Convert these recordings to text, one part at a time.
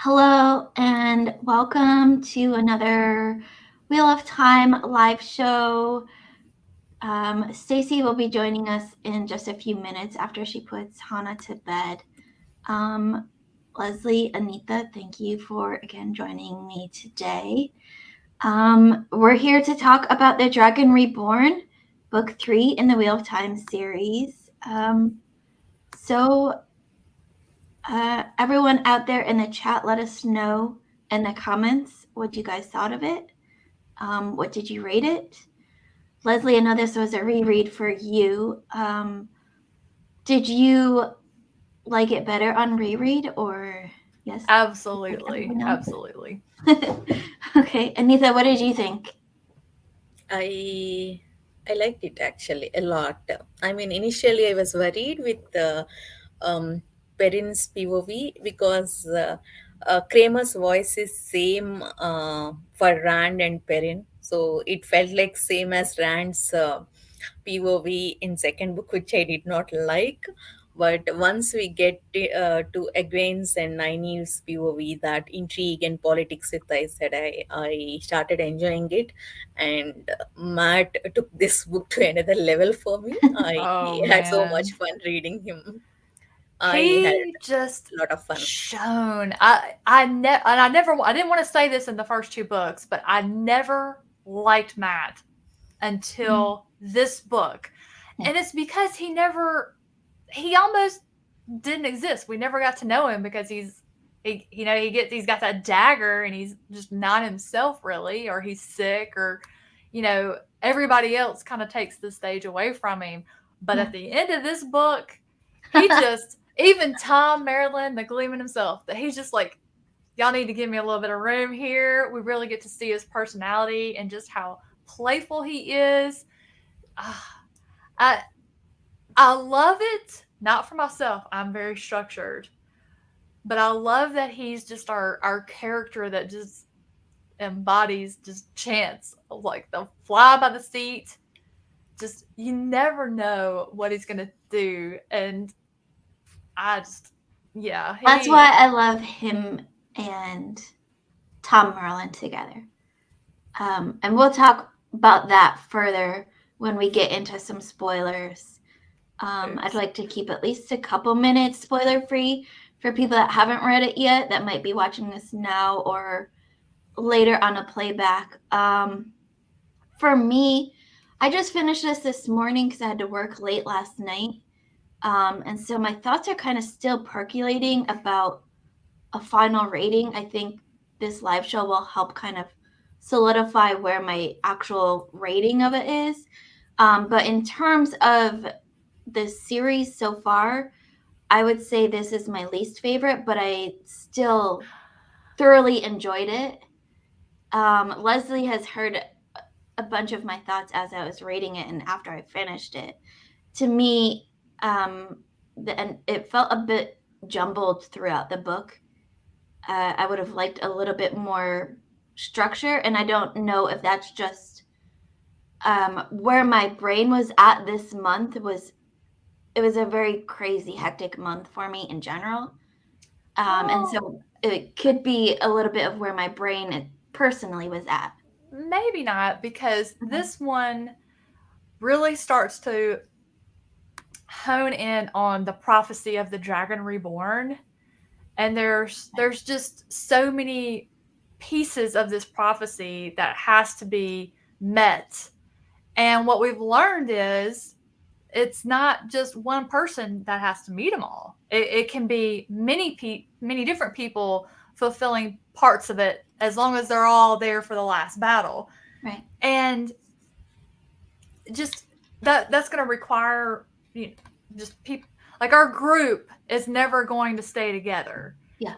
Hello and welcome to another Wheel of Time live show. Stacy will be joining us in just a few minutes after she puts Hannah to bed. Lezlie, Anitha, thank you for again joining me today. We're here to talk about the Dragon Reborn, book 3 in the Wheel of Time series. So everyone out there in the chat, let us know in the comments what you guys thought of it. What did you rate it? Lezlie, I know this was a reread for you. Did you like it better on reread or yes? Absolutely. Like Absolutely. Okay, Anitha, what did you think? I I liked it actually a lot. I mean, initially I was worried with um, Perrin's POV because Kramer's voice is same for Rand and Perrin, so it felt like same as Rand's POV in second book, which I did not like. But once we get to Egwene's and Nynaeve's POV, that intrigue and politics with I said I started enjoying it, and Matt took this book to another level for me. I Oh had so much man. fun reading him. I had He just a lot of fun. shone. I never I didn't want to say this in the first two books, but I never liked Matt until this book. Yeah. And it's because he almost didn't exist. We never got to know him because he's got that dagger and he's just not himself really, or he's sick, or everybody else kind of takes the stage away from him. But Yeah. at the end of this book, he just even Tom Maryland, the Gleeman himself, that he's just like, y'all need to give me a little bit of room here. We really get to see his personality and just how playful he is. Ah, I I love it. Not for myself. I'm very structured, but I love that he's just our character that just embodies just chance, like the fly by the seat. Just you never know what he's gonna do, and I just yeah That's he why I love him and Tom Merlin together. And we'll talk about that further when we get into some spoilers. I'd oops. like to keep at least a couple minutes spoiler free for people that haven't read it yet that might be watching this now or later on a playback. For me, I just finished this morning because I had to work late last night. And so my thoughts are kind of still percolating about a final rating. I think this live show will help kind of solidify where my actual rating of it is. But in terms of the series so far, I would say this is my least favorite, but I still thoroughly enjoyed it. Lezlie has heard a bunch of my thoughts as I was reading it and after I finished it. To me, and it felt a bit jumbled throughout the book. I would have liked a little bit more structure, and I don't know if that's just where my brain was at this month. It was a very crazy, hectic month for me in general, and Well, so it could be a little bit of where my brain personally was at. maybe not, because Okay. this one really starts to hone in on the prophecy of the dragon reborn, and there's just so many pieces of this prophecy that has to be met. And what we've learned is it's not just one person that has to meet them all. It can be many different people fulfilling parts of it, as long as they're all there for the last battle. Right. And just that's going to require, you know, just people, like our group is never going to stay together. Yeah.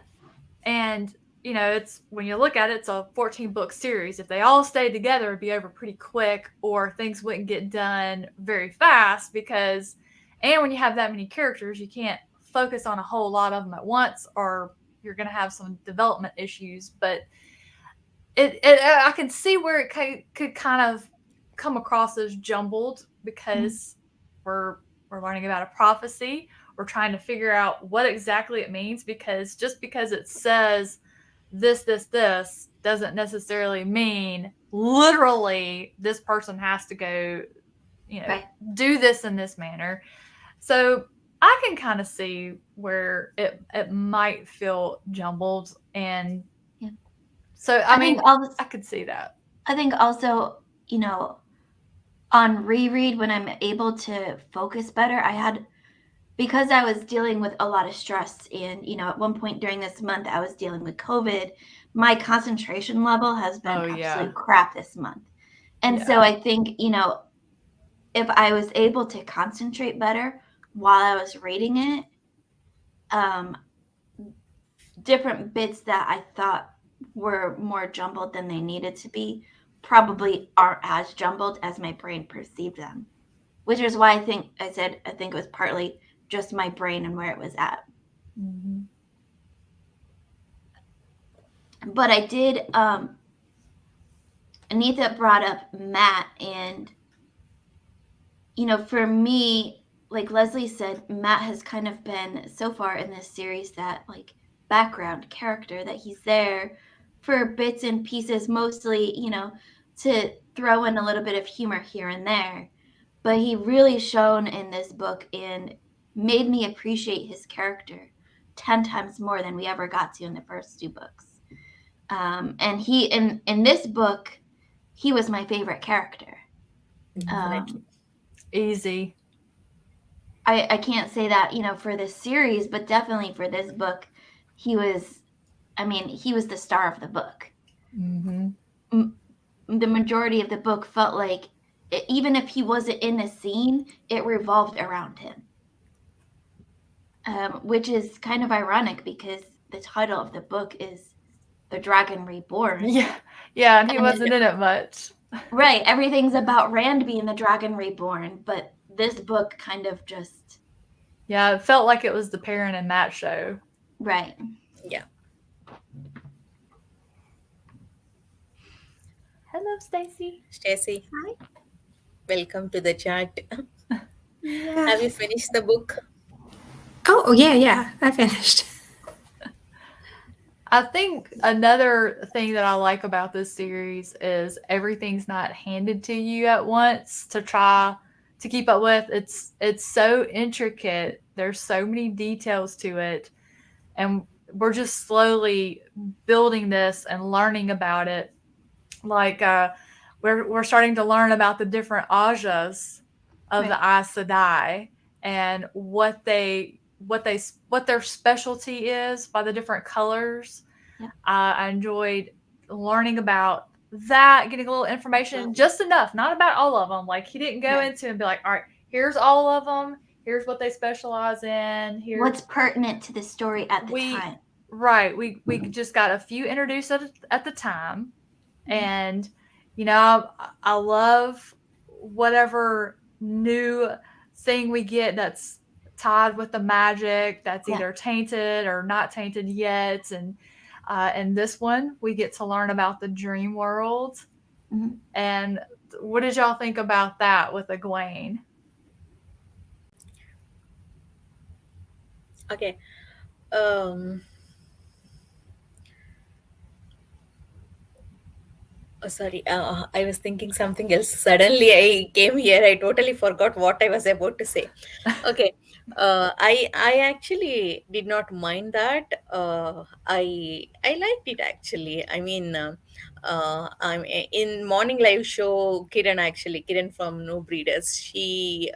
And it's, when you look at it, it's a 14 book series. If they all stayed together, it'd be over pretty quick, or things wouldn't get done very fast, because and when you have that many characters, you can't focus on a whole lot of them at once, or you're going to have some development issues. But I can see where it could kind of come across as jumbled, Mm-hmm. because we're we're learning about a prophecy. We're trying to figure out what exactly it means, because just because it says this doesn't necessarily mean literally this person has to go, you know, Right. do this in this manner. So I can kind of see where it might feel jumbled, and Yeah. so I I think mean also, I could see that. I think also, you know, on reread when I'm able to focus better, I had, because I was dealing with a lot of stress, and you know, at one point during this month I was dealing with COVID. My concentration level has been Oh yeah, absolute crap this month. And so yeah. I think, you know, if I was able to concentrate better while I was reading it, um, different bits that I thought were more jumbled than they needed to be probably aren't as jumbled as my brain perceived them. Which is why I said I think it was partly just my brain and where it was at. Mm-hmm. But I did Anitha brought up Matt, and you know, for me, like Lezlie said, Matt has kind of been so far in this series that like background character, that he's there for bits and pieces, mostly, you know, to throw in a little bit of humor here and there. But he really shone in this book and made me appreciate his character 10 times more than we ever got to in the first two books. And he in this book, he was my favorite character. Definitely. Um, Easy. I can't say that, you know, for this series, but definitely for this book, he was, I mean, he was the star of the book. Mm-hmm. The majority of the book felt like, even if he wasn't in the scene, it revolved around him. Which is kind of ironic because the title of the book is The Dragon Reborn. Yeah, yeah, and he And wasn't in it much. right, everything's about Rand being the Dragon Reborn, but this book kind of just, Yeah, it felt like it was the Perrin and Matt show. right. Yeah. Hello, Stacy. Stacy, Hi. welcome to the chat. Yeah. Have you finished the book? Oh, yeah, yeah. I finished. I think another thing that I like about this series is everything's not handed to you at once to try to keep up with. It's so intricate. There's so many details to it, and we're just slowly building this and learning about it. Like we're starting to learn about the different ajas of Right. the Aes Sedai and what their specialty is by the different colors. Yeah. I enjoyed learning about that, getting a little information, just enough, not about all of them. Like he didn't go Right. into and be like, all right, here's all of them. Here's what they specialize in. Here's What's pertinent to the story at the we time. right. We just got a few introduced at the time, and you know I love whatever new thing we get that's tied with the magic that's Yeah. either tainted or not tainted yet. And this one we get to learn about the dream world. Mhm. And what did y'all think about that with Egwene? Okay. Um, sorry, I was thinking something else. Suddenly, I came here. I totally forgot what I was about to say. Okay, I actually did not mind that. I liked it actually. I mean, I'm in morning live show. Kiran from No Breeders. She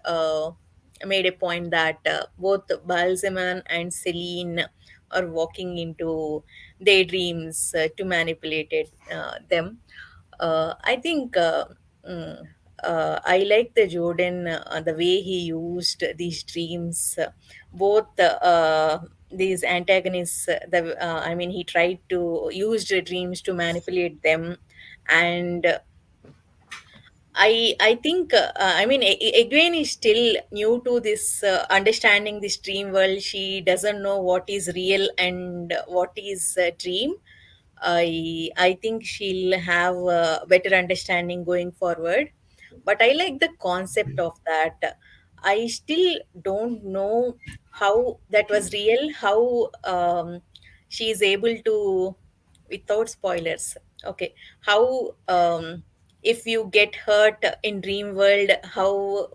made a point that both Balzaman and Celine are walking into their dreams to manipulate them. I think I like the Jordan, the way he used these dreams, both these antagonists. I mean, he tried to use the dreams to manipulate them, and I think I mean Egwene is still new to this understanding this dream world. She doesn't know what is real and what is dream. I think she'll have a better understanding going forward. But I like the concept of that. I still don't know how that was real. How she is able to without spoilers. Okay, how if you get hurt in dream world, how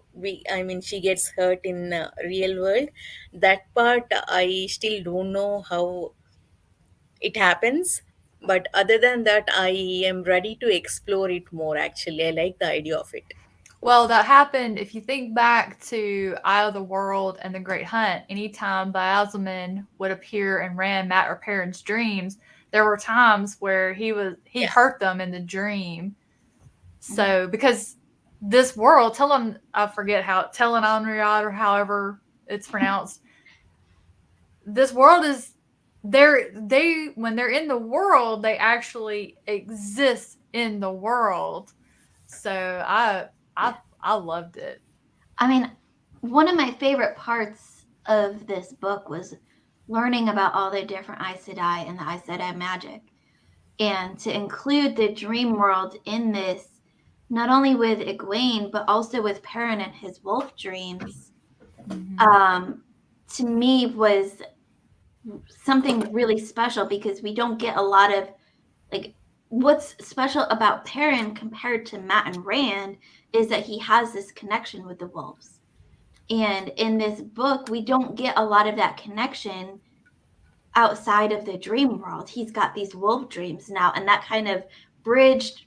I mean she gets hurt in real world. That part I still don't know how it happens. But other than that, I am ready to explore it more. Actually, I like the idea of it. Well, that happened if you think back to Eye of the World and The Great Hunt. Anytime Bialzaman would appear and ran Matt or Perrin's dreams, there were times where he Yeah. hurt them in the dream. So because this world, I forget how Telenonriad or however it's pronounced. This world is they when they're in the world, they actually exist in the world. So I loved it. I mean, one of my favorite parts of this book was learning about all the different Aes Sedai and the Aes Sedai magic. And to include the dream world in this, not only with Egwene, but also with Perrin and his wolf dreams, to me was something really special because we don't get a lot of, like, what's special about Perrin compared to Matt and Rand is that he has this connection with the wolves. And in this book, we don't get a lot of that connection outside of the dream world. He's got these wolf dreams now, and that kind of bridged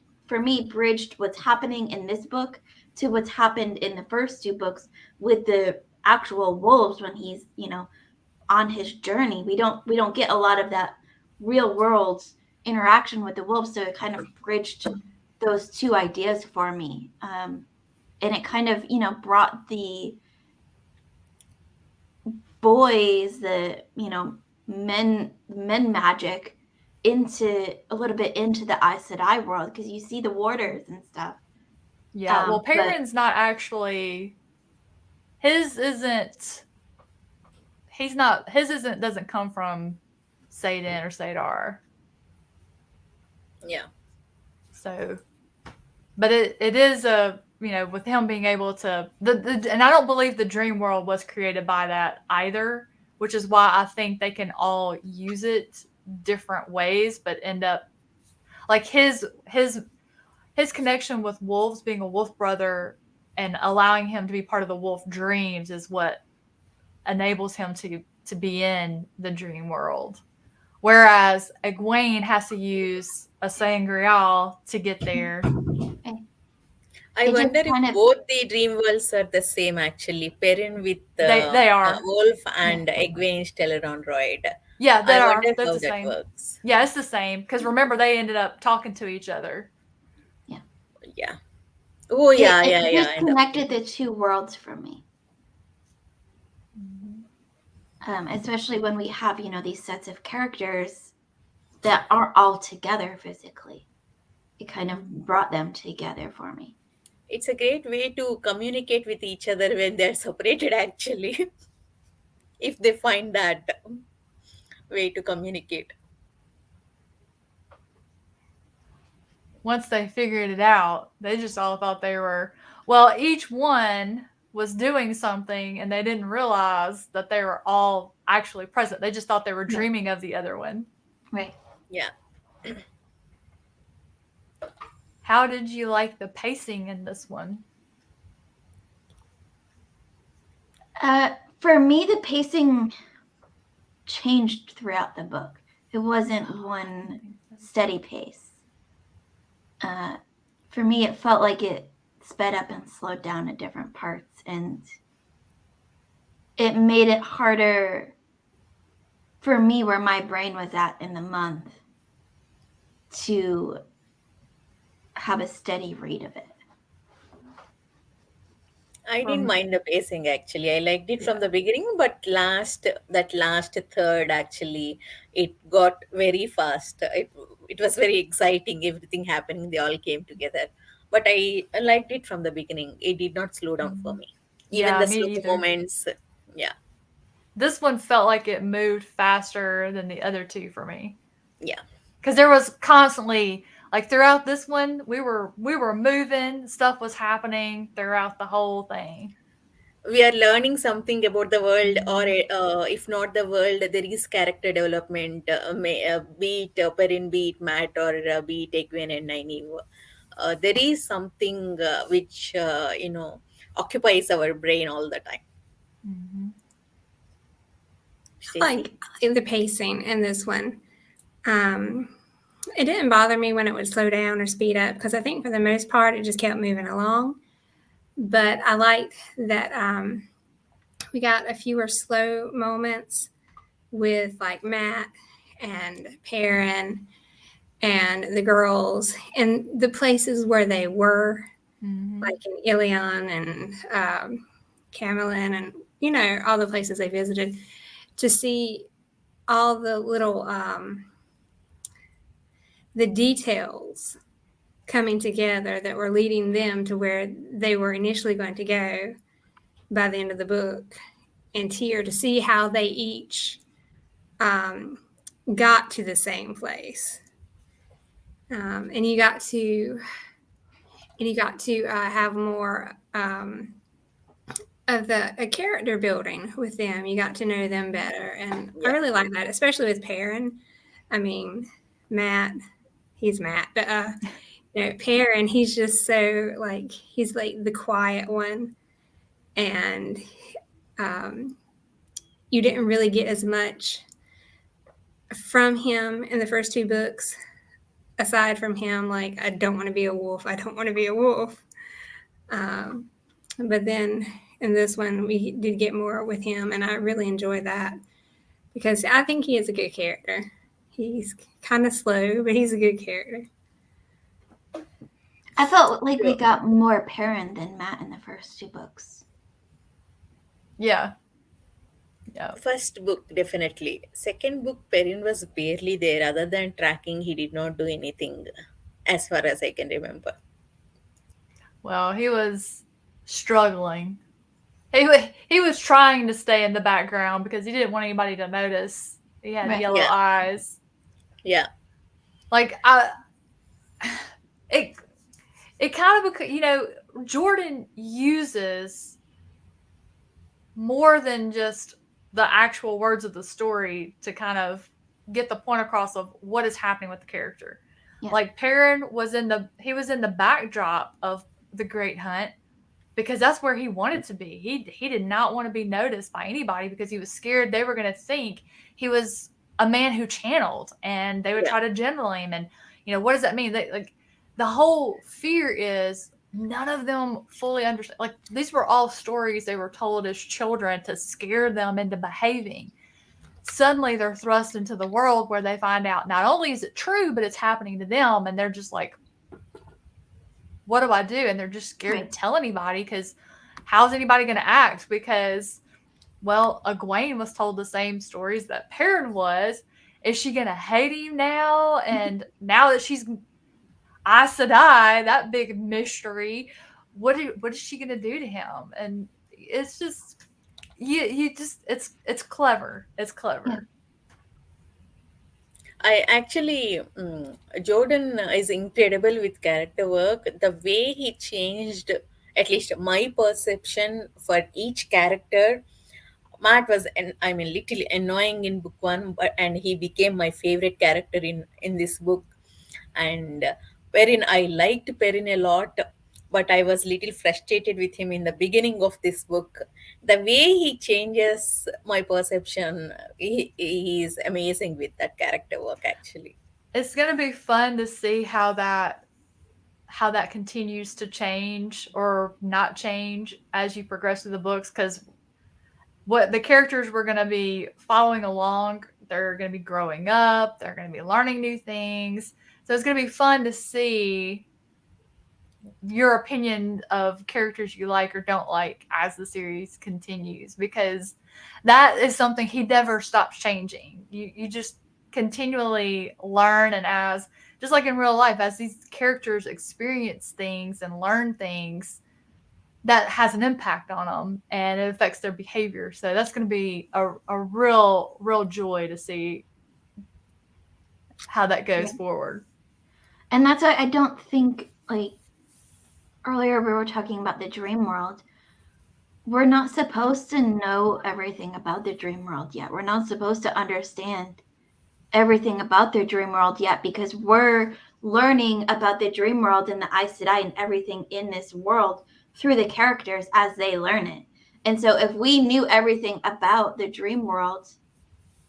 what's happening in this book to what's happened in the first two books with the actual wolves when he's, on his journey. We don't get a lot of that real world interaction with the wolves, so it kind of bridged those two ideas for me. And it kind of, brought the boys, the, men magic into a little bit into the Aes Sedai world because you see the warders and stuff. Yeah, well, Perrin's not actually doesn't come from Satan or Sadar. Yeah. So, but it is with him being able to and I don't believe the dream world was created by that either, which is why I think they can all use it different ways, but end up like his connection with wolves, being a wolf brother and allowing him to be part of the wolf dreams is what enables him to be in the dream world. Whereas Egwene has to use a sangreal to get there. I wonder if both the dream worlds are the same actually. Perrin with they are wolf and Egwene's Teleron-Royd. Yeah, I wonder how the that same. works. Yeah, it's the same because remember they ended up talking to each other. Yeah. Oh yeah, it just connected the two worlds for me. Especially when we have, these sets of characters that aren't all together physically. It kind of brought them together for me. It's a great way to communicate with each other when they're separated actually. If they find that way to communicate. Once they figured it out, they just all thought they were, each one was doing something and they didn't realize that they were all actually present. They just thought they were dreaming of the other one. Right. Yeah. How did you like the pacing in this one? For me, the pacing changed throughout the book. It wasn't one steady pace. For me, it felt like it sped up and slowed down at different parts, and it made it harder for me where my brain was at in the month to have a steady read of it. I didn't mind the pacing actually. I liked it from the beginning, but that last third actually, it got very fast. It was very exciting. Everything happening, they all came together. But I liked it from the beginning. It did not slow down for me. Even the slow moments. Yeah. This one felt like it moved faster than the other two for me. Yeah. Because there was constantly, like throughout this one, we were moving, stuff was happening throughout the whole thing. we are learning something about the world, or if not the world, there is character development, be it Perrin, be it Matt, or be it Egwene and Nynaeve. There is something which occupies our brain all the time. Mm-hmm. Stacy? Like the pacing in this one. It didn't bother me when it would slow down or speed up because I think for the most part it just kept moving along. But I liked that we got a fewer slow moments with like Matt and Perrin and the girls and the places where they were, Mm-hmm. like in Ilion and Camelin and all the places they visited, to see all the little the details coming together that were leading them to where they were initially going to go by the end of the book, and Tyr, to see how they each got to the same place, and you got to have more of the character building with them. You got to know them better, and I Yeah. really like that, especially with Perrin. I mean, Matt, he's Matt, but Perrin, he's just so like he's like the quiet one, and you didn't really get as much from him in the first two books, aside from him like, I don't want to be a wolf, I don't want to be a wolf. But then in this one we did get more with him, and I really enjoyed that because I think he is a good character. He's kind of slow, but he's a good character. I felt like we Sure. got more Perrin than Matt in the first two books. Yeah. First book, definitely. Second book, Perrin was barely there. Other than tracking, he did not do anything, as far as I can remember. Well, he was struggling. He was trying to stay in the background because he didn't want anybody to notice. He had Right. yellow Yeah. eyes. Yeah. Like it kind of, Jordan uses more than just the actual words of the story to kind of get the point across of what is happening with the character. Yeah. Like Perrin was in the backdrop of the Great Hunt because that's where he wanted to be. He did not want to be noticed by anybody because he was scared they were going to think he was a man who channeled and they would Yeah. try to general him. And what does that mean? Like the whole fear is none of them fully understand. Like these were all stories they were told as children to scare them into behaving. Suddenly they're thrust into the world where they find out not only is it true, but it's happening to them, and they're just like, what do I do? And they're just scared Right. to tell anybody because how's anybody going to act? Because, well, Egwene was told the same stories that Perrin was. Is she going to hate him now? And now that she's Aes Sedai, that big mystery, what is she going to do to him? And it's just, you just, it's clever. It's clever. Yeah. I actually, Jordan is incredible with character work. The way he changed, at least my perception for each character. Matt was, little annoying in book one, and he became my favorite character in this book. And Perrin, I liked Perrin a lot, but I was little frustrated with him in the beginning of this book. The way he changes my perception, he is amazing with that character work. Actually, It's going to be fun to see how that continues to change or not change as you progress through the books, because what the characters we're going to be following along, they're going to be growing up, they're going to be learning new things. So it's going to be fun to see your opinion of characters you like or don't like as the series continues, because that is something he never stops changing. You just continually learn, and as just like in real life, as these characters experience things and learn things, that has an impact on them and it affects their behavior. So that's going to be a real joy to see how that goes forward. And that's why I don't think, like, earlier we were talking about the dream world. we're not supposed to know everything about the dream world yet. We're not supposed to understand everything about their dream world yet, because we're learning about the dream world and the Aes Sedai and everything in this world through the characters as they learn it. And so if we knew everything about the dream world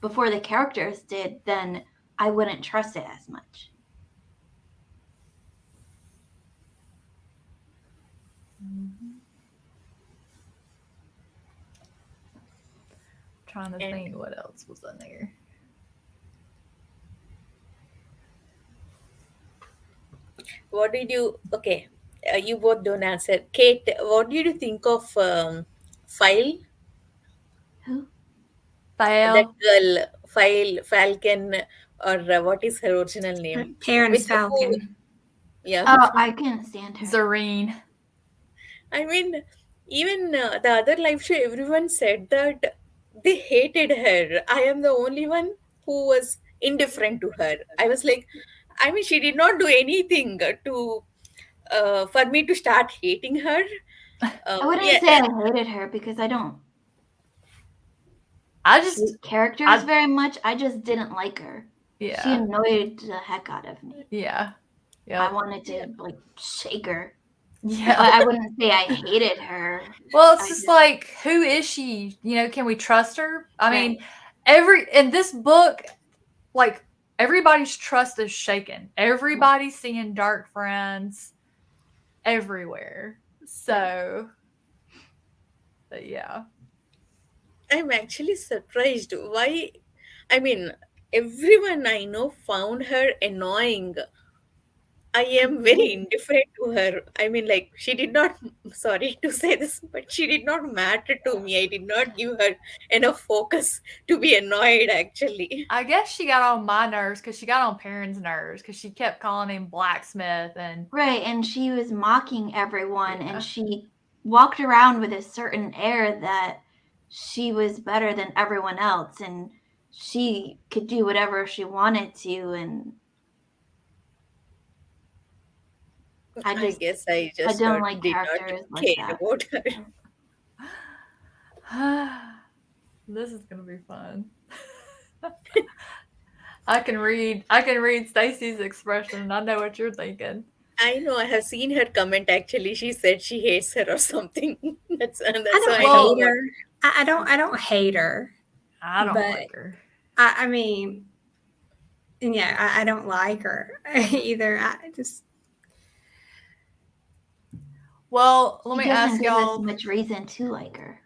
before the characters did, then I wouldn't trust it as much. Trying to And think what else was in there. what did you? Okay, you both don't answer. Kate, what did you think of File? Who? That Fail. girl, File Falcon, or what is her original name? Parents With who? Falcon. Yeah. Oh, I can't stand her. Zareen. I mean, even the other live show, everyone said that they hated her. I am the only one who was indifferent to her. I was like, I mean, she did not do anything to for me to start hating her. I wouldn't Yeah, say I hated her because I don't I just, hate characters I- very much. I just didn't like her. She yeah, annoyed the heck out of me. yeah, I yeah, wanted to like shake her. But yeah. I wouldn't say I hated her. Well, it's I just just- like, who is she? You know, can we trust her? I mean, Right. in this book, like, everybody's trust is shaken. Everybody's seeing dark friends everywhere. So, but yeah. I'm actually surprised. Why? I mean, everyone I know found her annoying. I am very indifferent to her. I mean, like, she did not, sorry to say this, but she did not matter to me. I did not give her enough focus to be annoyed, actually. I guess she got on my nerves because she got on Perrin's nerves because she kept calling him blacksmith and Right, and she was mocking everyone, Yeah. and she walked around with a certain air that she was better than everyone else, and she could do whatever she wanted to, and I I just guess I just don't like did not characters like care that. about her. this is gonna be fun. I can read Stacy's expression and I know what you're thinking. I know, I have seen her comment actually. She said she hates her or something. That's I why don't I know hate what. her. I don't hate her. I don't But- like her. I mean, and yeah, I don't like her either. I just Well, let She me doesn't ask give us y'all. much reason to like her.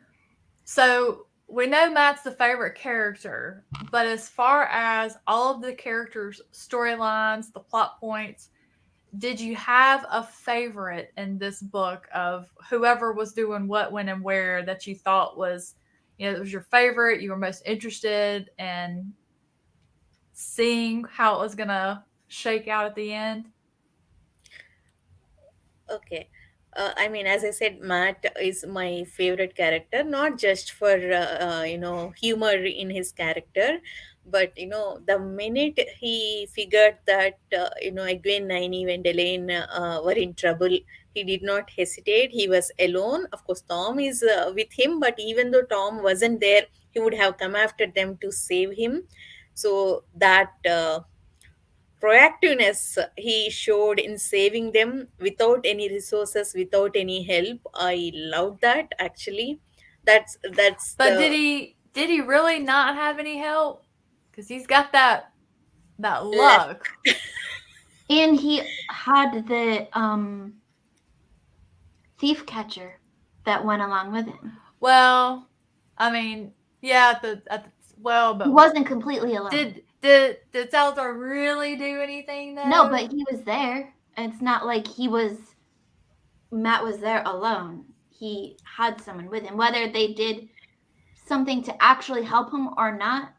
So we know Matt's the favorite character, but as far as all of the characters' storylines, the plot points, did you have a favorite in this book of whoever was doing what, when, and where that you thought was, you know, it was your favorite, you were most interested in seeing how it was gonna shake out at the end? Okay. I mean, as I said, Matt is my favorite character, not just for humor in his character, but the minute he figured that Egwene, Nynaeve, and Elaine were in trouble, he did not hesitate. He was alone. Of course, Tom is with him, but even though Tom wasn't there, he would have come after them to save him. So that. Proactiveness he showed in saving them without any resources, without any help. I love that, actually. That's But the did he really not have any help? Because he's got that luck. luck. And he had the thief catcher that went along with him. Well, I mean, yeah, well, but He wasn't completely alone. did Salazar really do anything though? No, but he was there. It's not like Matt was there alone. He had someone with him. Whether they did something to actually help him or not,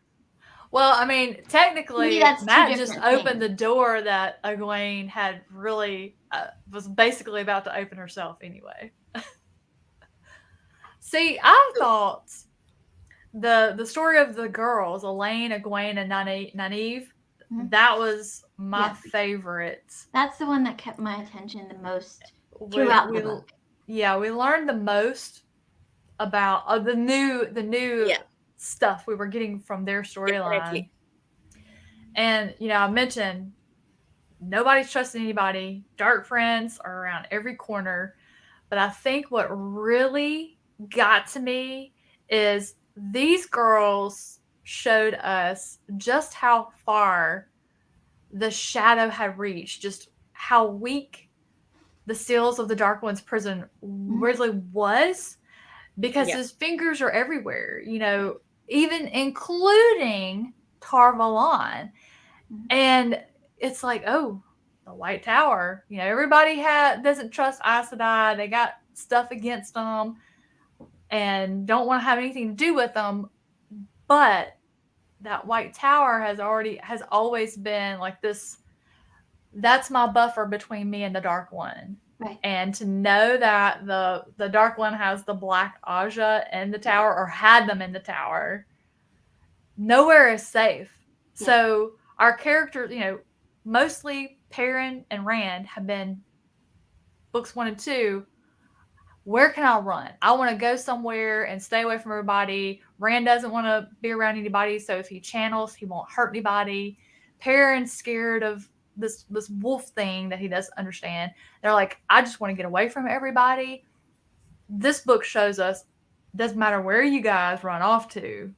Well, I mean, technically, Maybe that's two Matt just different opened the door that Egwene had really was basically about to open herself anyway. See, I thought the story of the girls, Elaine, Egwene, and Nynaeve, Mhm. that was my Yeah. favorite. that's the one that kept my attention the most We- throughout we- the book. Yeah, we learned the most about the new Yeah, stuff we were getting from their storyline. definitely. And I mentioned nobody's trusting anybody. Dark friends are around every corner. But I think what really got to me is these girls showed us just how far the shadow had reached, just how weak the seals of the Dark One's prison really was, because Yeah, his fingers are everywhere, even including Tarvalon. And it's like, oh, the White Tower. Everybody doesn't trust Aes Sedai. They got stuff against them and don't want to have anything to do with them. But that White Tower has always been like this. That's my buffer between me and the Dark One. Right. And to know that the Dark One has the Black Aja in the tower, or had them in the tower, nowhere is safe. Yeah. So our characters, mostly Perrin and Rand have been books 1 and 2. Where can I run? I want to go somewhere and stay away from everybody. Rand doesn't want to be around anybody, so if he channels, he won't hurt anybody. Perrin's scared of this wolf thing that he doesn't understand. They're like, I just want to get away from everybody. This book shows us, doesn't matter where you guys run off to,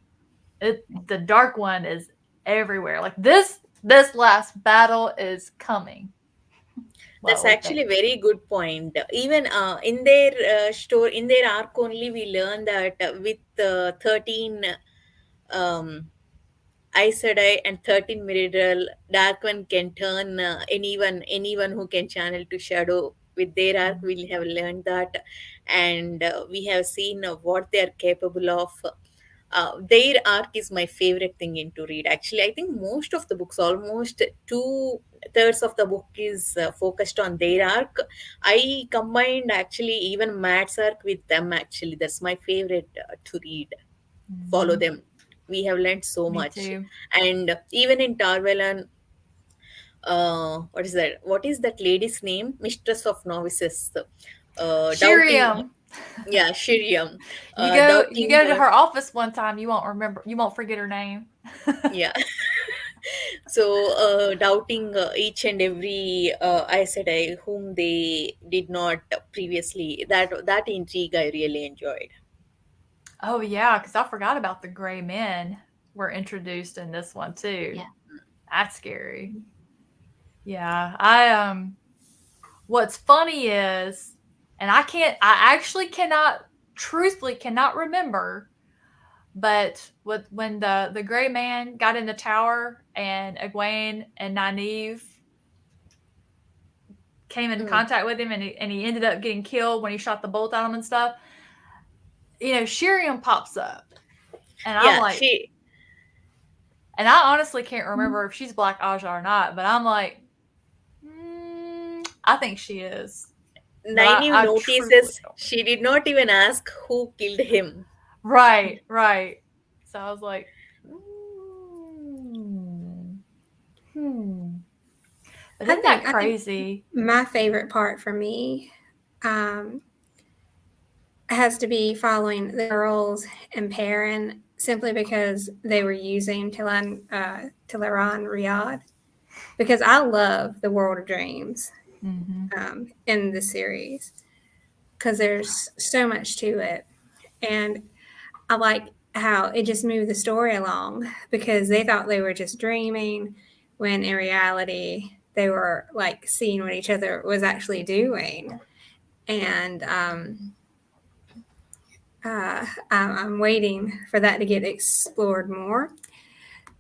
the Dark One is everywhere. Like this last battle is coming. that's actually a very good point. Even in their in their arc only, we learn that with 13 um, Aes Sedai and 13 Mirador, Dark One can turn anyone who can channel to shadow. With their arc, we have learned that, and we have seen what they are capable of. Their arc is my favorite thing in to read. Actually, I think most of the books, almost 2/3 of the book, is focused on their arc. I combined actually even Matt's arc with them. Actually, that's my favorite to read. Follow them. We have learned so Me much. too. And even in Tarvalon, what is that? What is that lady's name? Mistress of Novices. Doubting, Shiriam. yeah, Shiriam. You Doubting go to her. her office one time, you won't forget her name. Yeah. So, doubting each and every Aes Sedai whom they did not previously. That intrigue I really enjoyed. Oh yeah, because I forgot about the gray men were introduced in this one too. Yeah. That's scary. Yeah. What's funny is, and I actually truthfully cannot remember, but when the gray man got in the tower and Egwene and Nynaeve came in contact with him, and he ended up getting killed when he shot the bolt at him and stuff. Shiriam pops up, and I'm like, and I honestly can't remember if she's Black Aja or not, but I'm like, I think she is. Nynaeve notices she did not even ask who killed him. Right. So I was like, But isn't that crazy? My favorite part for me has to be following the girls and Perrin, simply because they were using Tilan Riyadh, because I love the World of Dreams in the series, because there's so much to it, and I like how it just moved the story along, because they thought they were just dreaming, when in reality they were like seeing what each other was actually doing. And I'm waiting for that to get explored more,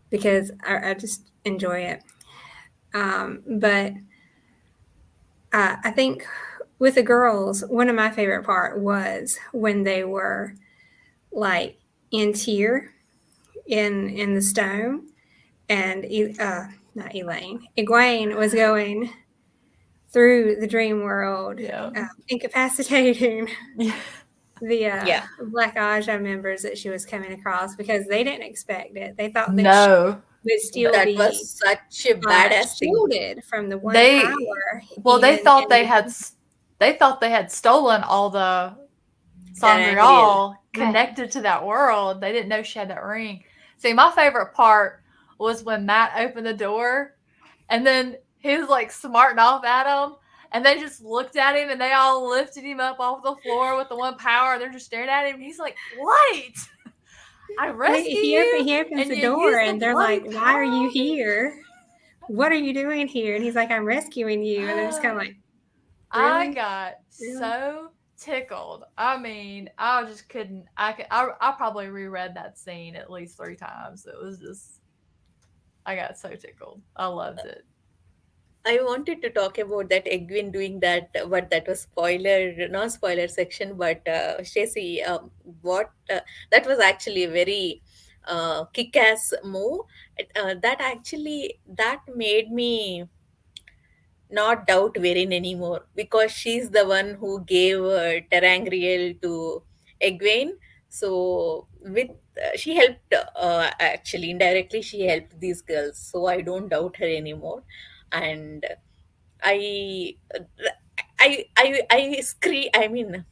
because I just enjoy it. But I think with the girls, one of my favorite part was when they were like in Tyr in the stone, and not Elaine, Egwene was going through the dream world, incapacitating the Black Aja members that she was coming across, because they didn't expect it. They thought that she would still that be was such a badass shielded from the one power. Well, they thought they had stolen all the Sangreal, Okay. connected to that world. They didn't know she had that ring. See, my favorite part was when Matt opened the door and then he was like smarting off at them. And they just looked at him and they all lifted him up off the floor with the one power. And they're just staring at him. And he's like, "What? I rescue you He opens and the you door use the and they're bloody like, "Why power are you on me?" here? What are you doing here?" And he's like, "I'm rescuing you." And they're just kind of like, I "Really? got Really?" so tickled. I mean, I just couldn't. I probably reread that scene at least 3 times. It was just, I got so tickled. I loved it. I wanted to talk about that Egwin doing that, but that was spoiler, not spoiler section. But Stacy, what that was actually a very kick-ass move. That actually that made me not doubt Verin anymore because she's the one who gave Terangriel to Egwene. So with she helped actually indirectly she helped these girls. So I don't doubt her anymore, and I I scream. I mean,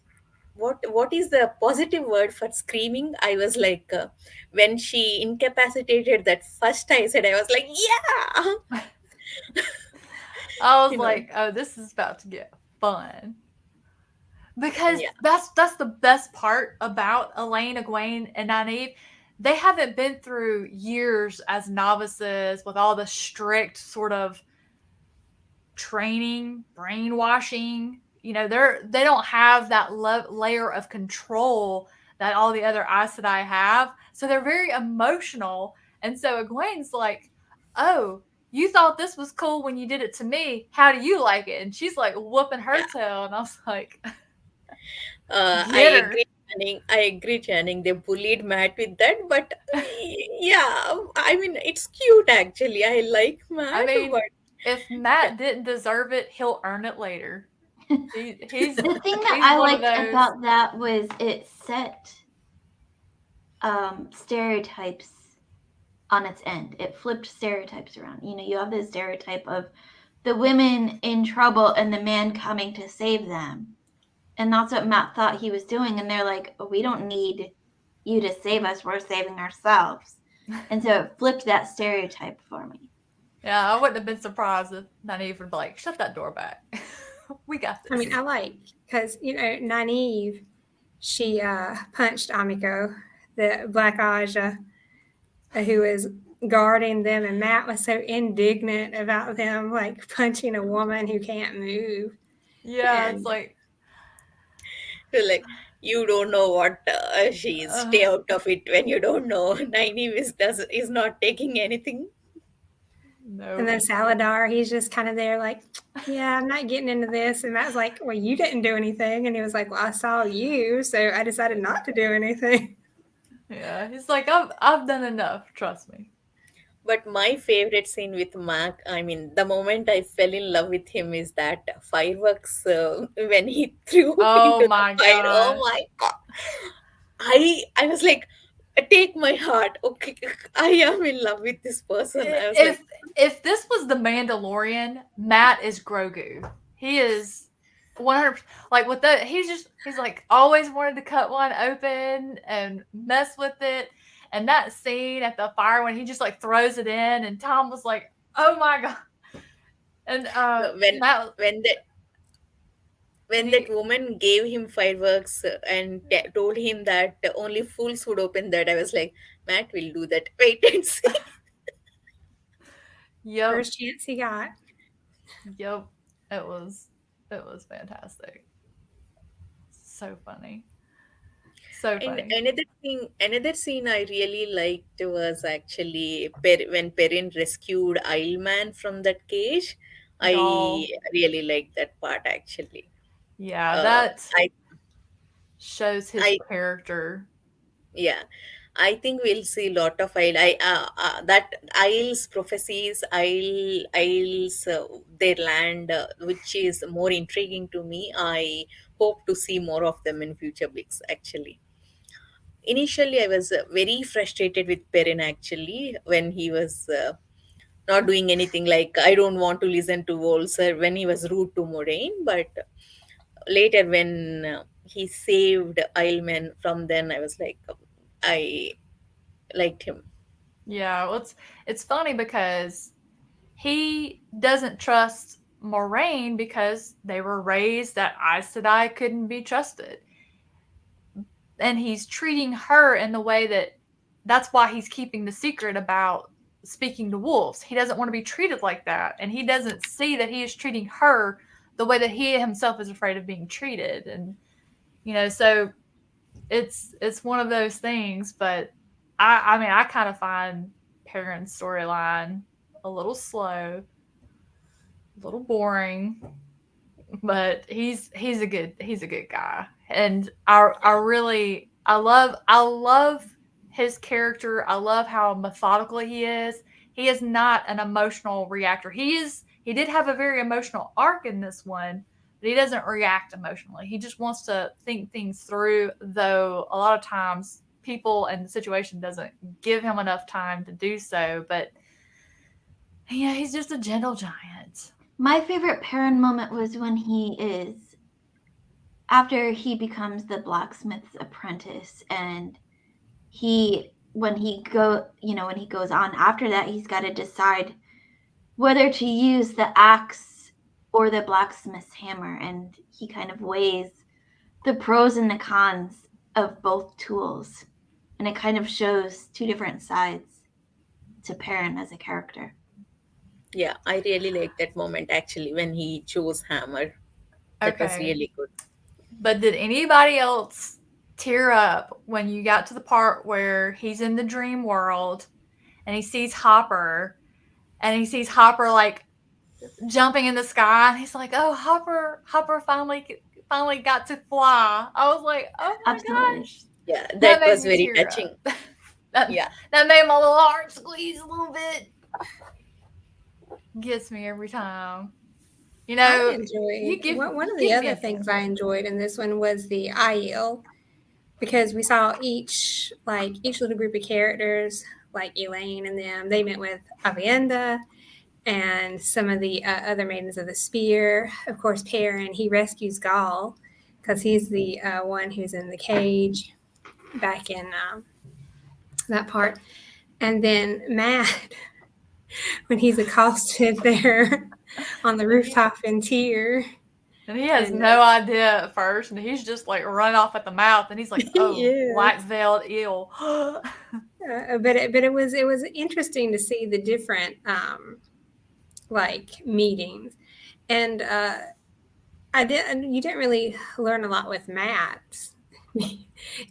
what is the positive word for screaming? I was like when she incapacitated that first. I said I was like yeah, I was you know like, "Oh, this is about to get fun." Because yeah. that's the best part about Elaine, Egwene, and Nynaeve. They haven't been through years as novices with all the strict sort of training, brainwashing. They don't have that layer of control that all the other Aes Sedai have. So they're very emotional. And so Egwene's like, "Oh, you thought this was cool when you did it to me. How do you like it?" And she's like whooping her tail. And I was like, "Get I her." agree, Channing. I agree, Channing. They bullied Matt with that, but yeah, I mean, it's cute actually. I like I Matt, mean, but if yeah, Matt didn't deserve it, he'll earn it later. He's The thing that he's I one of liked those. about that was it set stereotypes on its end. It flipped stereotypes around. You have this stereotype of the women in trouble and the man coming to save them. And that's what Matt thought he was doing. And they're like, "We don't need you to save us. We're saving ourselves." And so it flipped that stereotype for me. Yeah, I wouldn't have been surprised if Nynaeve would be like, "Shut that door back. We got I this." mean, I like because Nynaeve, she punched Amiko, the Black Aja, who was guarding them, and Matt was so indignant about them like punching a woman who can't move. Yeah, it's And like, so like you don't know what she is. uh, Stay out of it when you don't know. Nynaeve is not taking anything. and nope. then Saladar, he's just kind of there like, "Yeah, I'm not getting into this." And Matt's like, "Well, you didn't do anything." And he was like, "Well, I saw you, so I decided not to do anything." Yeah, he's like, I've done enough. Trust me. But my favorite scene with Mac, I mean, the moment I fell in love with him is that fireworks when he threw Oh into the my fire. Oh gosh. my god! I was like, take my heart. Okay, I am in love with this person. I was like, If this was the Mandalorian, Matt is Grogu. He is 100 like with the he's like always wanted to cut one open and mess with it. And that scene at the fire when he just like throws it in and Tom was like, "Oh my god." And when Matt when that when that he woman gave him fireworks and told him that only fools would open that, I was like, Matt will do that. Wait and see. yep, First chance he got. yep. It was fantastic. So funny. So And funny. another scene I really liked was actually when Perrin rescued Ileman from that cage. I Y'all, really liked that part actually. yeah, Uh, that I shows his I character. yeah, I think we'll see a lot of that Isles prophecies, Isles their land, which is more intriguing to me. I hope to see more of them in future weeks. Actually, initially I was very frustrated with Perrin actually when he was not doing anything. Like I don't want to listen to Volser when he was rude to Moraine, but later when he saved Ailman. From then I was like, I liked him. Yeah, well, it's funny because he doesn't trust Moraine because they were raised that Aes Sedai couldn't be trusted. And he's treating her in the way that's why he's keeping the secret about speaking to wolves. He doesn't want to be treated like that. And he doesn't see that he is treating her the way that he himself is afraid of being treated. And, so it's one of those things, but I mean, I kind of find Perrin's storyline a little slow, a little boring, but he's a good guy, and I love his character. I love how methodical he is. He is not an emotional reactor. He did have a very emotional arc in this one, but he doesn't react emotionally. He just wants to think things through, though a lot of times people and the situation doesn't give him enough time to do so. But yeah, he's just a gentle giant. My favorite Perrin moment was when after he becomes the blacksmith's apprentice, and when he goes on after that, he's got to decide whether to use the axe or the blacksmith's hammer, and he kind of weighs the pros and the cons of both tools, and it kind of shows two different sides to Perrin as a character. Yeah, I really like that moment actually when he chose hammer. That was really good. But did anybody else tear up when you got to the part where he's in the dream world and he sees Hopper like jumping in the sky, and he's like, "Oh, Hopper finally got to fly." I was like, "Oh my gosh!" Yeah, that made was me very tear touching. up. Yeah, That made my little heart squeeze a little bit. Gets me every time. I enjoyed one of the other things I enjoyed in this one was the Aiel, because we saw each little group of characters, like Elaine and them. They met with Avienda and some of the other maidens of the spear. Of course, Perrin, he rescues Gaul because he's the one who's in the cage back in that part. And then Matt, when he's accosted there on the rooftop in Tyr. And he has no idea at first, and he's just like run off at the mouth, and he's like, "Oh, yes. Black-veiled eel." But it was interesting to see the different meetings, and you didn't really learn a lot with Matt's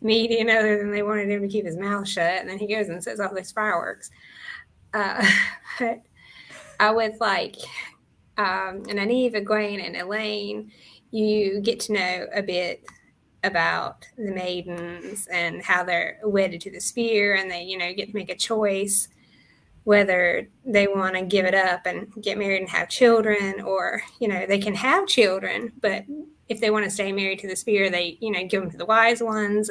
meeting other than they wanted him to keep his mouth shut, and then he goes and says all these fireworks. But I was like, and Anitha, Gwen, and Elaine, you get to know a bit about the maidens and how they're wedded to the spear, and they, get to make a choice whether they want to give it up and get married and have children, or, they can have children, but if they want to stay married to the spear, they, give them to the wise ones,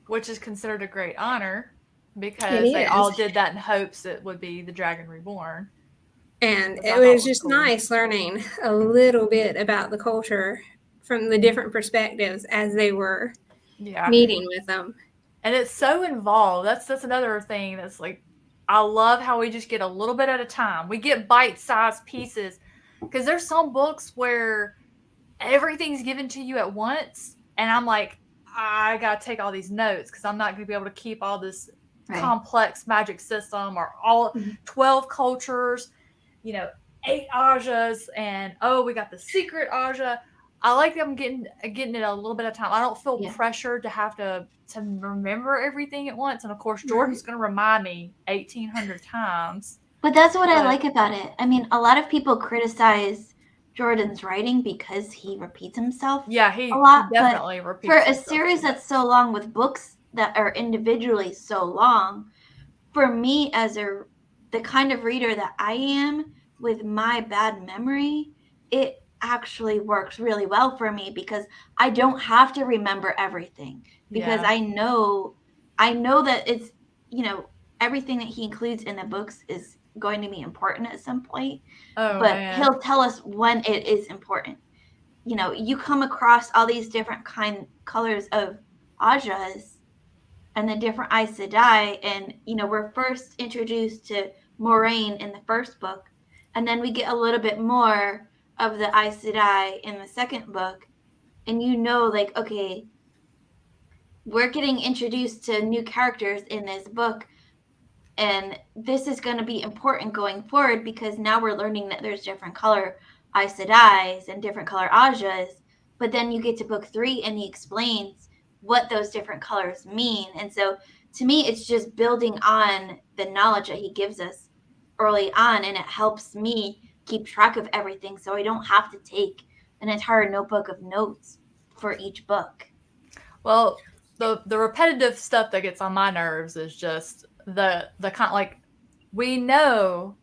which is considered a great honor because they all did that in hopes it would be the Dragon Reborn. And it was just nice learning a little bit about the culture from the different perspectives as they were meeting with them. And it's so involved. That's another thing that's like, I love how we just get a little bit at a time. We get bite-sized pieces, because there's some books where everything's given to you at once, and I'm like, I gotta take all these notes because I'm not gonna be able to keep all this complex magic system or all 12 cultures, 8 Ajas, and we got the secret Aja. I like them getting it a little bit at a time. I don't feel pressured to have to remember everything at once. And of course, Jordan's going to remind me 1,800 times. But that's what I like about it. I mean, a lot of people criticize Jordan's writing because he repeats himself. Yeah, he definitely repeats himself. For a series that's so long, with books that are individually so long, for me as the kind of reader that I am, with my bad memory, it actually works really well for me because I don't have to remember everything, because I know that it's, everything that he includes in the books is going to be important at some point. He'll tell us when it is important. you come across all these different colors of Ajas and the different Aes Sedai, and we're first introduced to Moraine in the first book, and then we get a little bit more of the Aes Sedai in the second book, and like, okay, we're getting introduced to new characters in this book, and this is going to be important going forward because now we're learning that there's different color Aes Sedais and different color Ajas. But then you get to book 3 and he explains what those different colors mean. And so to me, it's just building on the knowledge that he gives us early on, and it helps me keep track of everything so I don't have to take an entire notebook of notes for each book. Well, the repetitive stuff that gets on my nerves is just the kind, like, we know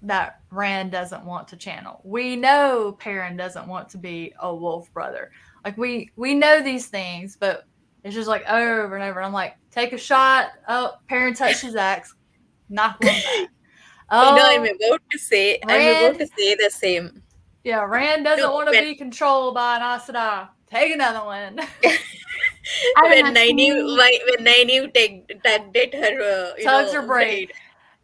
that Rand doesn't want to channel. We know Perrin doesn't want to be a wolf brother. Like, we know these things, but it's just like over and over. I'm like, take a shot. Oh, Perrin touched his axe. Knock one back. Oh, I'm about to say the same. Yeah, Rand doesn't want to be controlled by an Aes Sedai. Take another one. When Nynaeve tugged at her, tugs her braid.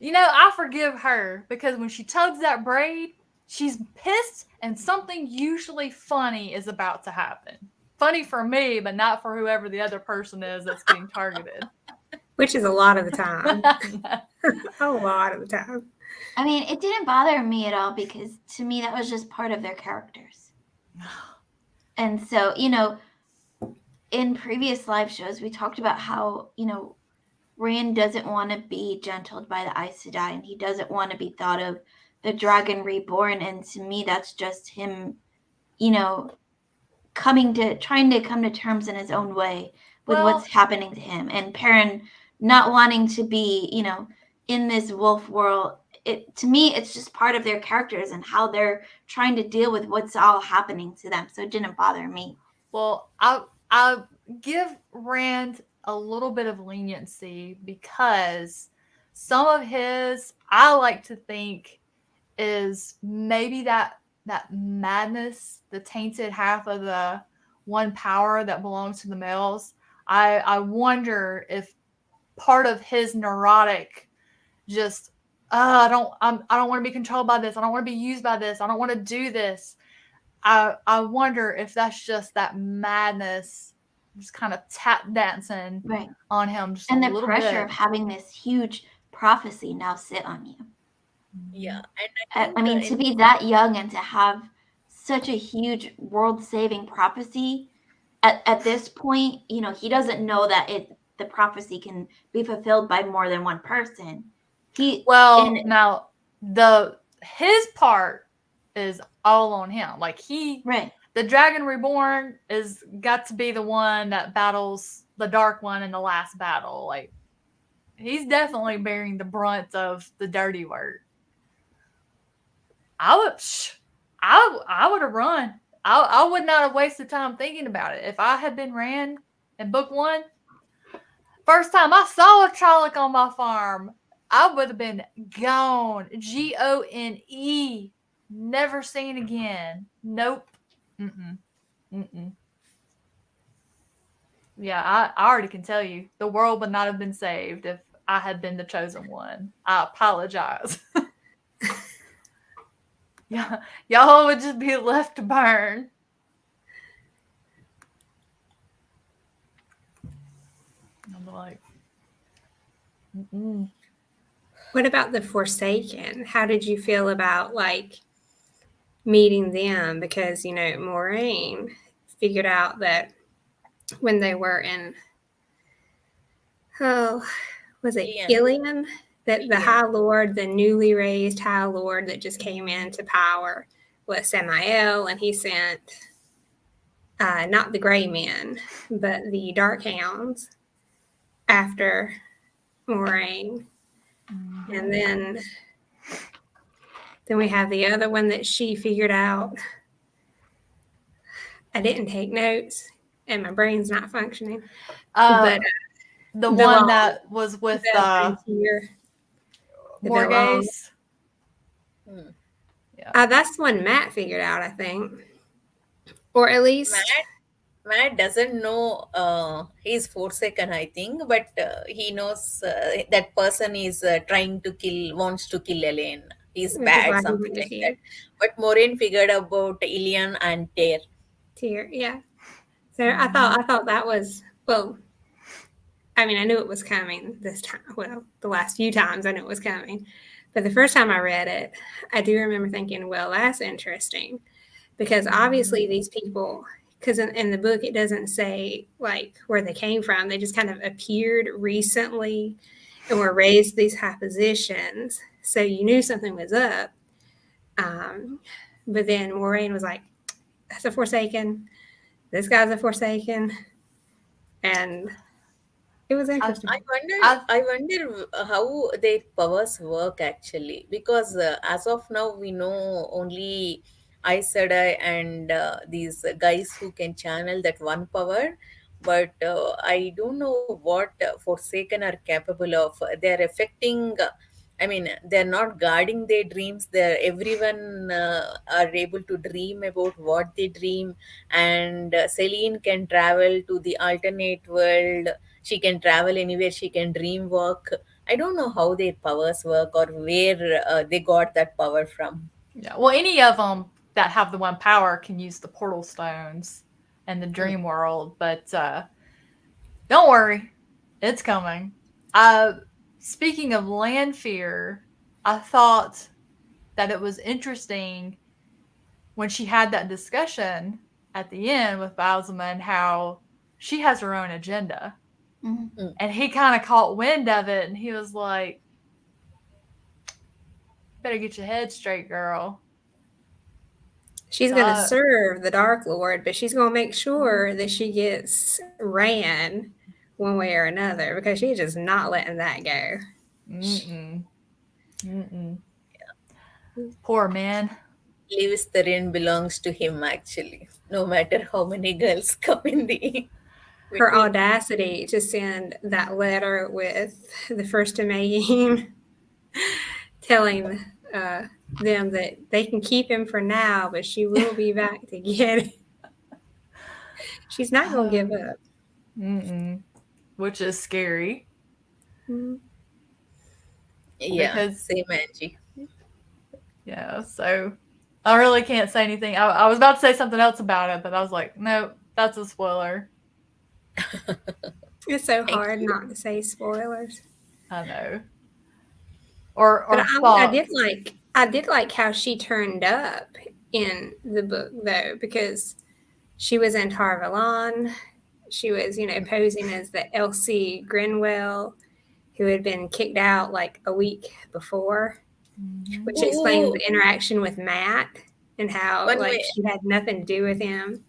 I forgive her because when she tugs that braid, she's pissed and something usually funny is about to happen. Funny for me, but not for whoever the other person is that's getting targeted. Which is a lot of the time. A lot of the time. I mean, it didn't bother me at all because to me that was just part of their characters. And so, in previous live shows, we talked about how, Rand doesn't want to be gentled by the Aes Sedai, and he doesn't want to be thought of the dragon reborn. And to me, that's just him, trying to come to terms in his own way with what's happening to him. And Perrin not wanting to be, in this wolf world. To me, it's just part of their characters and how they're trying to deal with what's all happening to them. So it didn't bother me. Well, I'll give Rand a little bit of leniency because some of his, I like to think, is maybe that madness, the tainted half of the one power that belongs to the males. I wonder if part of his neurotic just, I don't want to be controlled by this. I don't want to be used by this. I don't want to do this. I wonder if that's just that madness just kind of tap dancing on him just and a the little pressure bit. of having this huge prophecy now sit on you. Yeah. And I mean, to be that young and to have such a huge world-saving prophecy at this point, he doesn't know that the prophecy can be fulfilled by more than one person. Now his part is all on him. Like the Dragon Reborn is got to be the one that battles the Dark One in the last battle. Like, he's definitely bearing the brunt of the dirty work. I would have run. I would not have wasted time thinking about it. If I had been Rand in book 1, first time I saw a Trolloc on my farm, I would have been gone. Gone. Never seen again. Nope. Yeah, I already can tell you, the world would not have been saved if I had been the chosen one. I apologize. Yeah, y'all would just be left to burn. I'm like, What about the Forsaken? How did you feel about meeting them? Because Moraine figured out that when they were in was it Ilion? That the High Lord, the newly raised High Lord that just came into power, was Samael, and he sent not the Gray Men, but the Dark Hounds after Moraine. And then we have the other one that she figured out. I didn't take notes, and my brain's not functioning. But the one that was with Morgaze. That's the one Matt figured out, I think. Or at least, Matt doesn't know he's Forsaken, I think, but he knows that person is wants to kill Elaine. He's which is bad, why he something went to like Tyr. that. But Maureen figured about Ilian and Tyr. Tyr, yeah. So I thought that was, well, I mean, I knew it was coming this time. Well, the last few times I knew it was coming. But the first time I read it, I do remember thinking, well, that's interesting. Because obviously these people, because in the book it doesn't say like where they came from. They just kind of appeared recently and were raised these high positions. So you knew something was up. But then Moraine was like, that's a Forsaken. This guy's a Forsaken. And it was interesting. I wonder how their powers work actually, because as of now we know only Aes Sedai and these guys who can channel that one power, but I don't know what Forsaken are capable of. They're affecting. I mean, they're not guarding their dreams. They're everyone are able to dream about what they dream, and Celine can travel to the alternate world. She can travel anywhere. She can dream walk. I don't know how their powers work or where they got that power from. Yeah. Well, any of them that have the one power can use the portal stones and the dream world, but don't worry, it's coming. Speaking of land fear, I thought that it was interesting when she had that discussion at the end with Bowserman how she has her own agenda. Mm-hmm. And he kind of caught wind of it and he was like, better get your head straight, girl. She's going to serve the Dark Lord, but she's going to make sure that she gets ran one way or another because she's just not letting that go. Poor man. Livisterin belongs to him actually, no matter how many girls come in the her audacity to send that letter with the first Mayim telling them that they can keep him for now, but she will be back to get him. She's not going to give up. Which is scary. Mm-hmm. Yeah, because, same Angie. Yeah, so I really can't say anything. I was about to say something else about it, but I was like, no, that's a spoiler. It's so hard not to say spoilers. I know. Or but I did like how she turned up in the book though, because she was in Tar Valon. She was, posing as the Elsie Grinwell who had been kicked out like a week before, which explains the interaction with Matt and how she had nothing to do with him,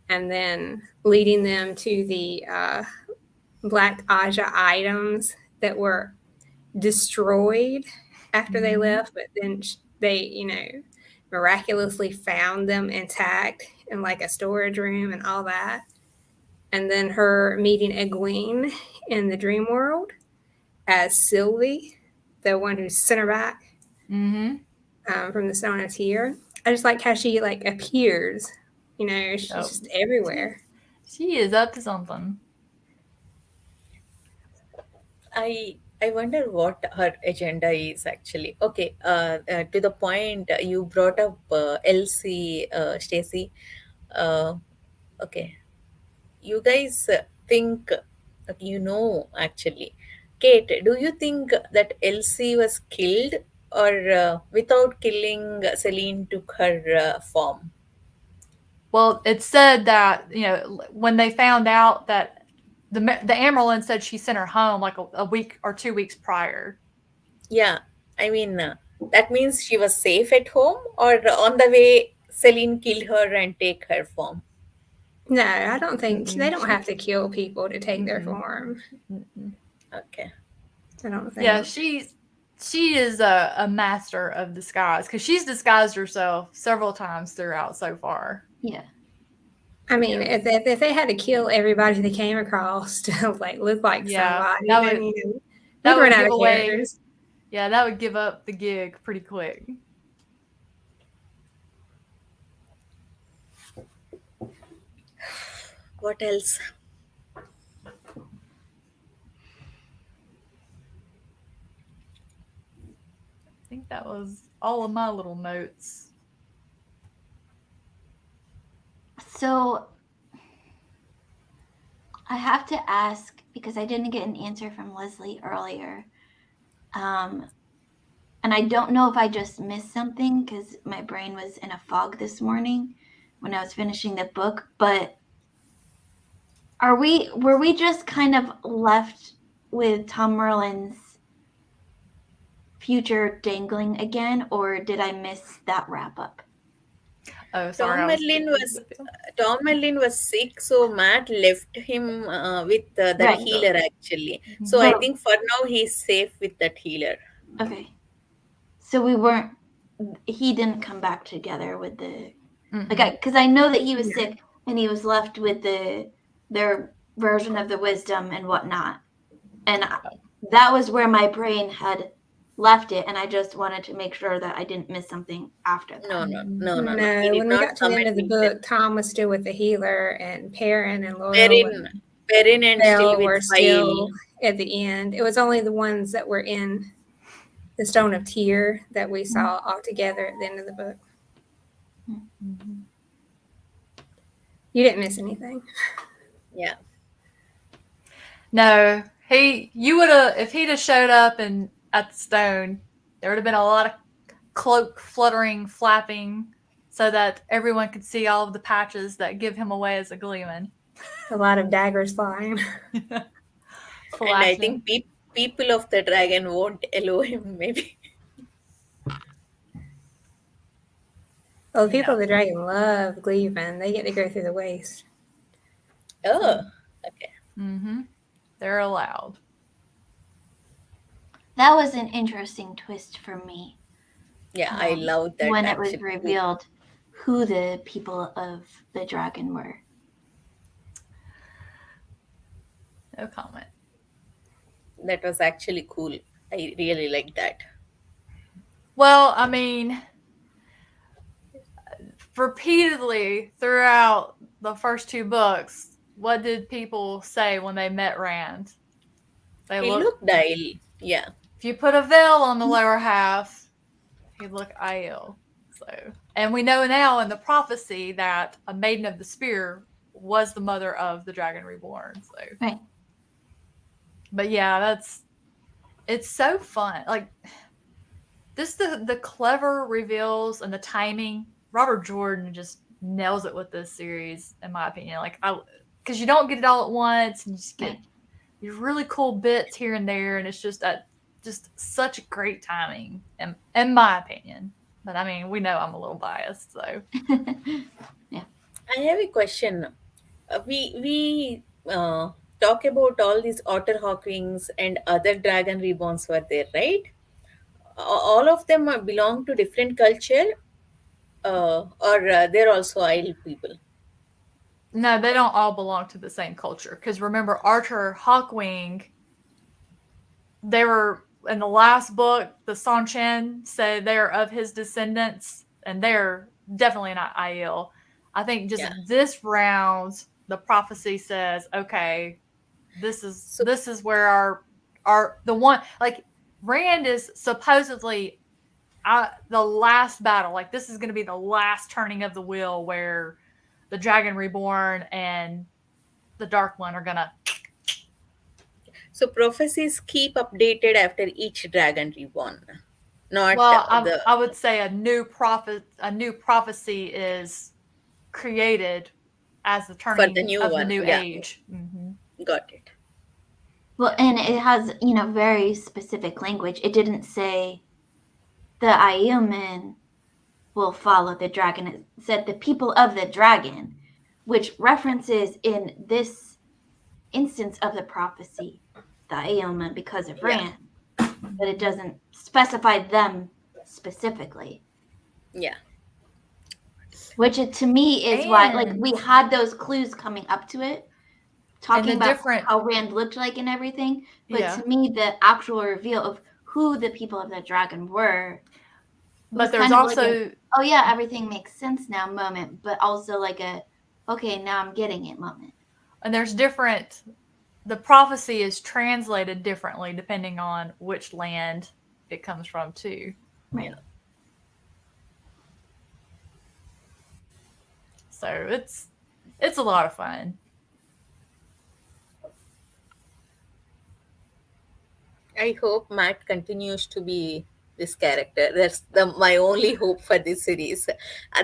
and then leading them to the Black Aja items that were destroyed after they left, but then they, miraculously found them intact in like a storage room and all that. And then her meeting Egwene in the dream world as Sylvie, the one who sent her back from the Stone of Tyr. I just like how she appears. She's just everywhere. She is up to something. I wonder what her agenda is actually. Okay, to the point you brought up Elsie, Stacy. Okay, you guys think actually. Kate, do you think that Elsie was killed or without killing Celine took her form? Well, it said that when they found out that the Amaryllis said she sent her home like a week or 2 weeks prior. Yeah, I mean that means she was safe at home, or on the way Celine killed her and take her form. No, I don't think they don't have to kill people to take their form. Okay. I don't think. Yeah, she is a master of disguise because she's disguised herself several times throughout so far. Yeah. I mean, if they had to kill everybody they came across to look like somebody, that would run out give of away. characters. Yeah, that would give up the gig pretty quick. What else? I think that was all of my little notes. So I have to ask, because I didn't get an answer from Lezlie earlier. And I don't know if I just missed something because my brain was in a fog this morning when I was finishing the book, but were we just kind of left with Tom Merlin's future dangling again, or did I miss that wrap up? Oh, sorry. I was getting with you. Tom Merlin was sick, so Matt left him with that Right. healer actually. So I Oh. think for now he's safe with that healer. Okay. So he didn't come back together with the, because I know that he was sick and he was left with their version of the wisdom and whatnot. And that was where my brain had left it, and I just wanted to make sure that I didn't miss something after that. No. No, He did when we not got to the end of the comment with book, Tom was still with the healer, and Perrin and Loyal Perrin and Belle still were with still File. at the end. It was only the ones that were in the Stone of Tear that we saw all together at the end of the book. You didn't miss anything. Yeah. No, you would have, if he'd have showed up at the stone, there would have been a lot of cloak fluttering, flapping, so that everyone could see all of the patches that give him away as a Gleeman. A lot of daggers flying. And I think people of the dragon won't allow him, maybe. Well, the people of the dragon love Gleeman. They get to go through the waste. Oh, okay. They're allowed. That was an interesting twist for me. Yeah, I love that. When it was revealed who the people of the dragon were. No comment. That was actually cool. I really like that. Well, I mean, repeatedly throughout the first two books, what did people say when they met Rand? He looked Aiel. Yeah. If you put a veil on the lower half, he'd look Aiel. So, and we know now in the prophecy that a maiden of the spear was the mother of the dragon reborn. So, right. But yeah, it's so fun. Like this, the clever reveals and the timing. Robert Jordan just nails it with this series, in my opinion. Like because you don't get it all at once, and you just get these really cool bits here and there, and it's just such great timing, in my opinion. But I mean, we know I'm a little biased, so. Yeah. I have a question. We talk about all these Otter Hawkwings and other dragon reborns were there, right? All of them belong to different culture, or they're also Aiel people. No, they don't all belong to the same culture. Because remember, Archer Hawkwing, they were in the last book. The Sanchen said they're of his descendants, and they're definitely not Aiel. I think just this round, the prophecy says, okay, this is where our the one, like Rand is supposedly the last battle. Like this is going to be the last turning of the wheel where the Dragon Reborn and the Dark One are gonna. So prophecies keep updated after each Dragon Reborn. Not well, I would say a new prophecy is created as the turning for the new of one. the new age. Got it. Well, and it has, very specific language. It didn't say the Aiel men will follow the dragon. It said the people of the dragon, which references in this instance of the prophecy the Aiel men because of Rand, but it doesn't specify them specifically. Yeah. Which to me is why, like, we had those clues coming up to it, talking about how Rand looked like and everything. But to me, the actual reveal of who the people of the dragon were. But there's also oh yeah, everything makes sense now moment, but also like a, okay, now I'm getting it moment. And there's different, the prophecy is translated differently depending on which land it comes from too. Right. So it's a lot of fun. I hope Matt continues to be this character. That's my only hope for this series.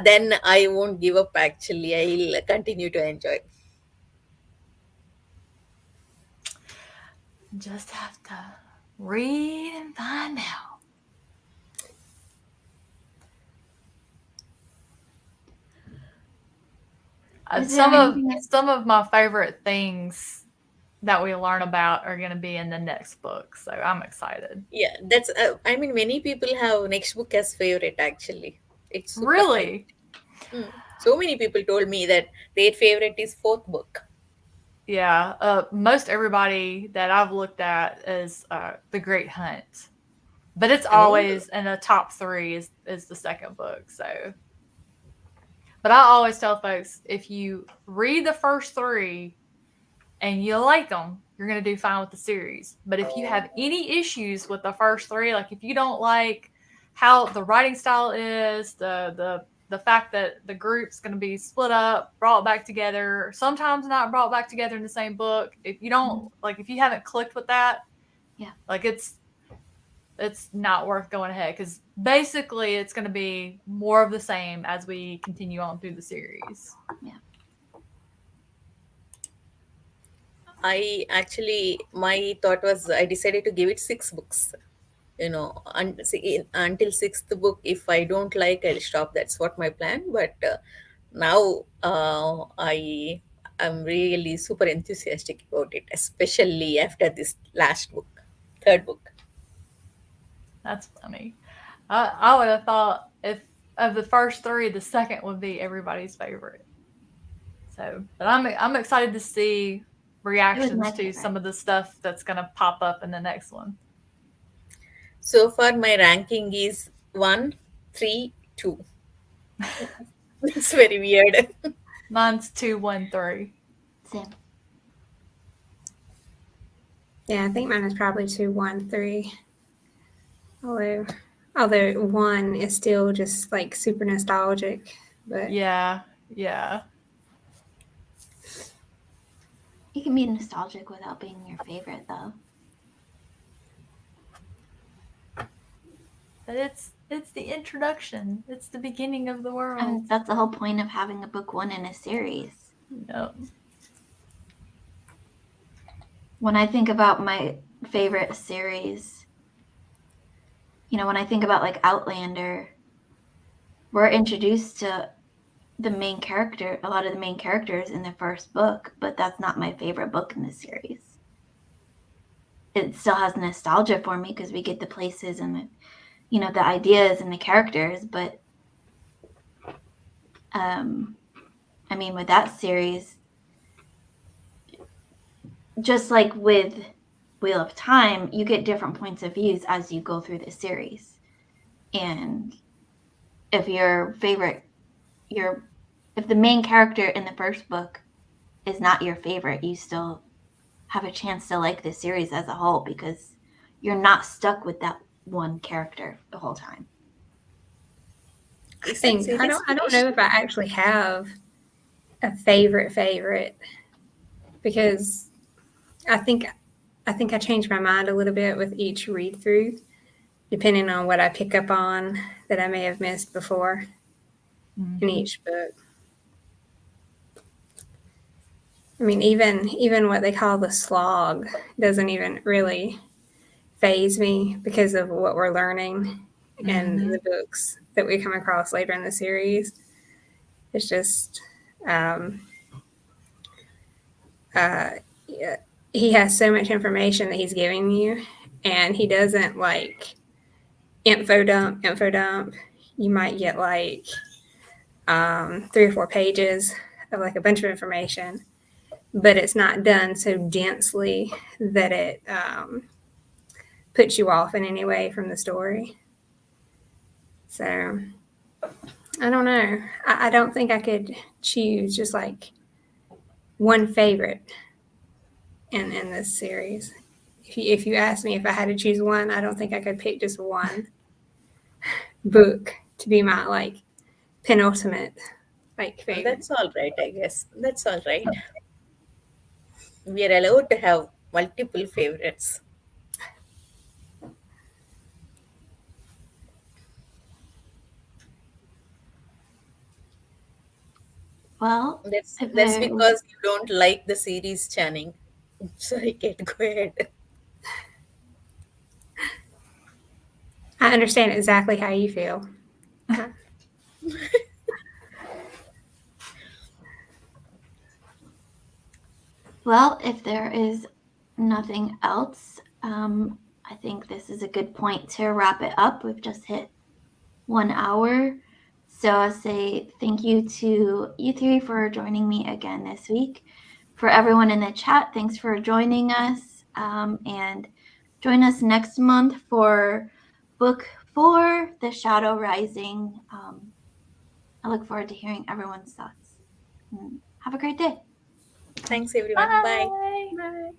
Then I won't give up. Actually, I'll continue to enjoy. Just have to read and find out. Is there anything Some of my favorite things that we learn about are going to be in the next book, so I'm excited. Yeah, that's. I mean, many people have next book as favorite. Actually, it's super Really? hype. So many people told me that their favorite is fourth book. Yeah, most everybody that I've looked at is The Great Hunt, but it's always in the top 3 is the second book. So, but I always tell folks, if you read the first 3 and you like them, you're going to do fine with the series. But if you have any issues with the first 3, like if you don't like how the writing style is, the fact that the group's going to be split up, brought back together, sometimes not brought back together in the same book. If you don't like, if you haven't clicked with that, yeah, like it's not worth going ahead, because basically it's going to be more of the same as we continue on through the series. Yeah. My thought was I decided to give it 6 books. Until 6th book, if I don't like, I'll stop. That's what my plan. But now I am really super enthusiastic about it, especially after this last book, 3rd book. That's funny. I would have thought if of the first 3, the second would be everybody's favorite. So, but I'm excited to see reactions to some of the stuff that's going to pop up in the next one. So far, my ranking is 1, 3, 2. It's very weird. Mine's 2, 1, 3. Same. Yeah, I think mine is probably 2, 1, 3. Although 1 is still just like super nostalgic, but Yeah. You can be nostalgic without being your favorite, though. But it's the introduction. It's the beginning of the world. I mean, that's the whole point of having a book 1 in a series. Yep. When I think about my favorite series, when I think about like Outlander, we're introduced to a lot of the main characters in the first book, but that's not my favorite book in the series. It still has nostalgia for me because we get the places and the ideas and the characters, but I mean, with that series, just like with Wheel of Time, you get different points of views as you go through the series. And if if the main character in the first book is not your favorite, you still have a chance to like the series as a whole because you're not stuck with that one character the whole time. I don't know if I actually have a favorite because I think I change my mind a little bit with each read through, depending on what I pick up on that I may have missed before in each book. I mean, even what they call the slog doesn't even really faze me because of what we're learning in the books that we come across later in the series. It's just he has so much information that he's giving you, and he doesn't like info dump. You might get like 3 or 4 pages of like a bunch of information, but it's not done so densely that it puts you off in any way from the story. So I don't know. I don't think I could choose just like one favorite in this series. If you asked me if I had to choose one, I don't think I could pick just one book to be my like penultimate like favorite. That's all right, I guess. That's all right. We are allowed to have multiple favorites. Well, That's if that's there was because you don't like the series, Channing. Sorry, Kate, go ahead. I understand exactly how you feel. Well, if there is nothing else, I think this is a good point to wrap it up. We've just hit 1 hour. So I'll say thank you to you three for joining me again this week. For everyone in the chat, thanks for joining us. And join us next month for book 4, The Shadow Rising. I look forward to hearing everyone's thoughts. Have a great day. Thanks, everyone. Bye. Bye. Bye.